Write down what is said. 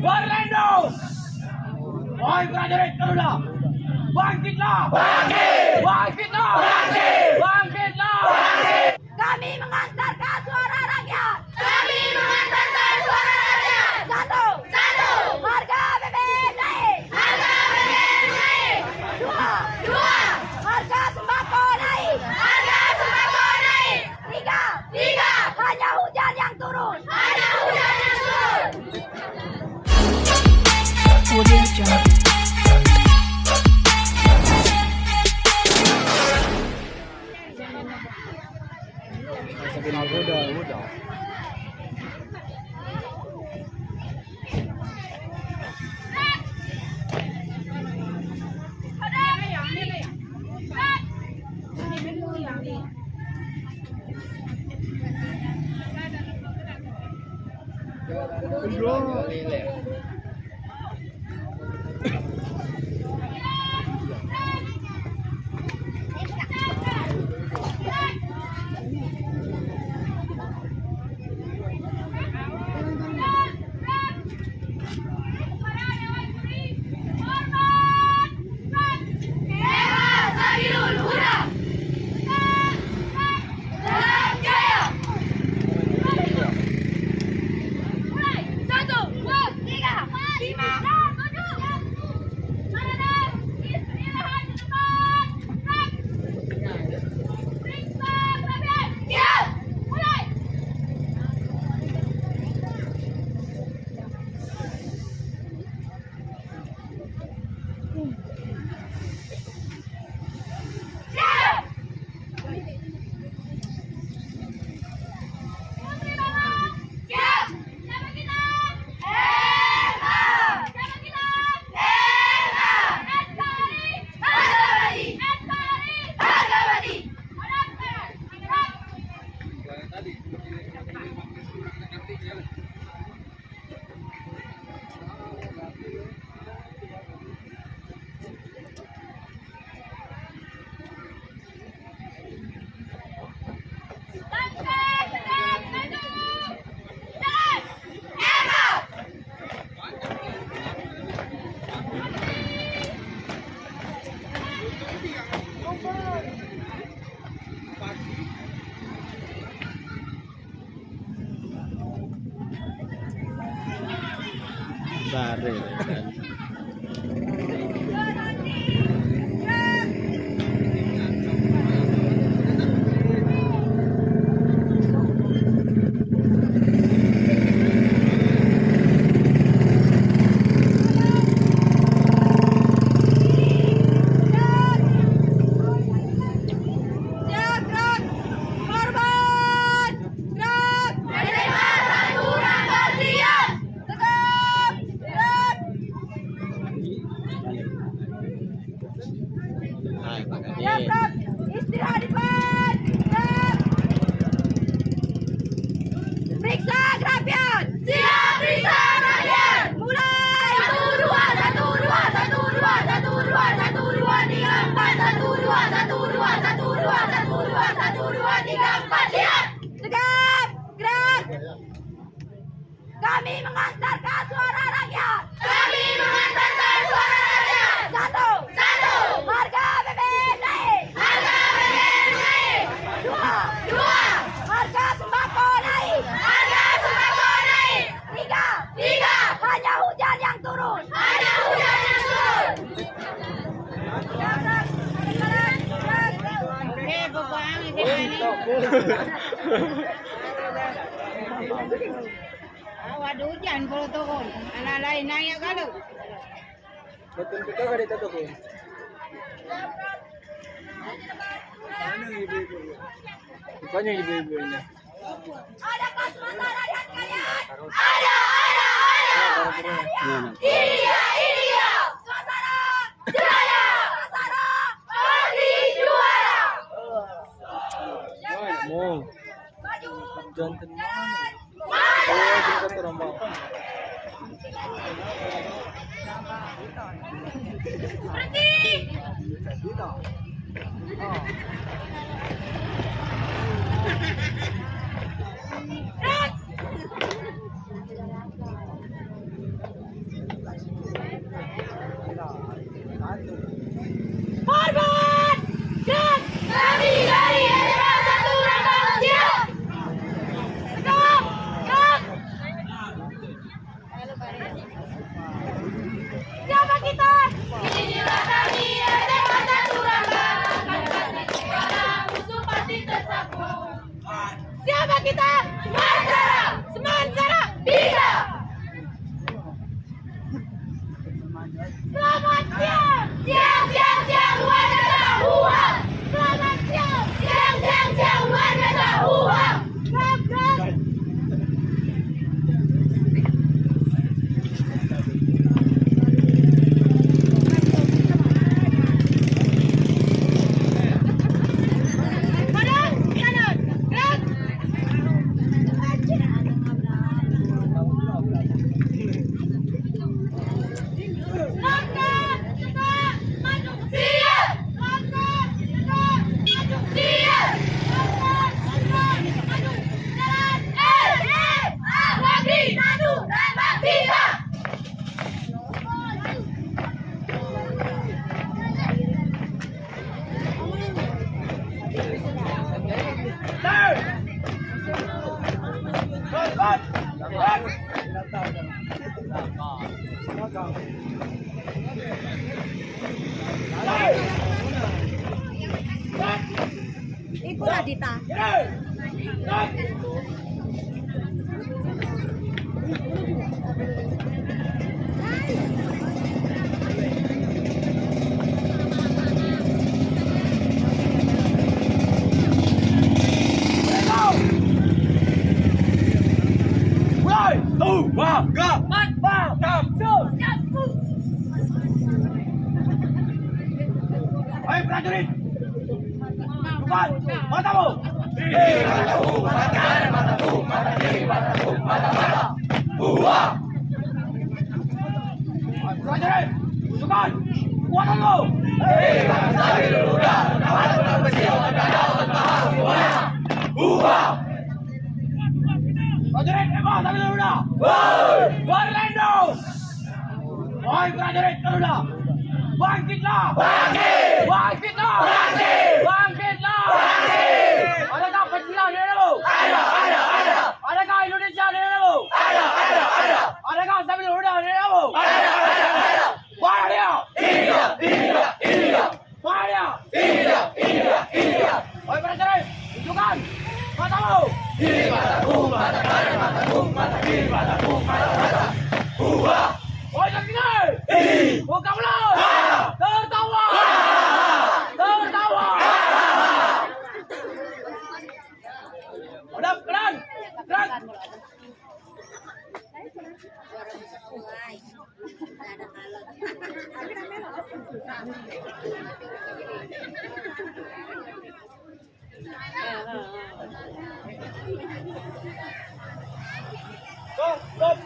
Orlando! Wahai prajurit Garuda, bangkitlah! Bangkitlah! Bangkitlah! Kami mengantarkan suara rakyat. Kami mengantarkan suara rakyat. Satu. Harga BBM naik. Harga BBM naik. Dua. Harga sembako naik. Harga sembako naik. Tiga. Hanya hujan yang turun. Hanya hujan yang turun. Audio Jungle. Sare. Istirahat di depan. Periksa grafian. Siap periksa grafian. Mulai. 1 2 1 2 1 2 1 2 1 2 3 4 1 2 1 2 1 2 1 2 1 2 3 4 siap. Tegap. Gerak. Kami mengantarkan suara rakyat. Kami mengantarkan suara rakyat. Satu. Harga BBM naik. Harga BBM naik. Dua. Harga sembako naik. Harga sembako naik. Tiga. Hanya hujan yang turun. Hanya hujan yang turun. Waduh hujan kalau turun. Anak lain nanya kalau. Betul kita gak ditutup ya? Mana ibu-ibu? Bukannya ibu-ibu ini. Ada kosmata rakyat kalian. Ada. Ini dia. Suasana jaya. Suasana pasti juara. Mau. Maju. Jangan. Maju. Oh, kita terombang. Berhenti. Siapa kita? Inilah kami SMA 1 Rangga. Musuh pasti tersapu. Siapa kita? Semangat bisa. Selamat siang. Siang luar biasa uang. Selamat siang. Siang luar biasa uang. Gerak. Iku Radita. Ayo prajurit, depan matamu. Prajurit, depan kuatanmu. Prajurit, Eva sambil Garuda. Berlendo. Wahai prajurit Garuda, bangkitlah! Bangkitlah! Adakah Pancasila di dalammu? Ada. Adakah Indonesia di dalammu? Ada. Adakah sambil Garuda di dalammu? Ada. Mana dia? Mana dia? Wahai prajurit, tunjukkan matamu. Wahai jangkini, buka mulut. Tertawa. Udah, gerak. Stop.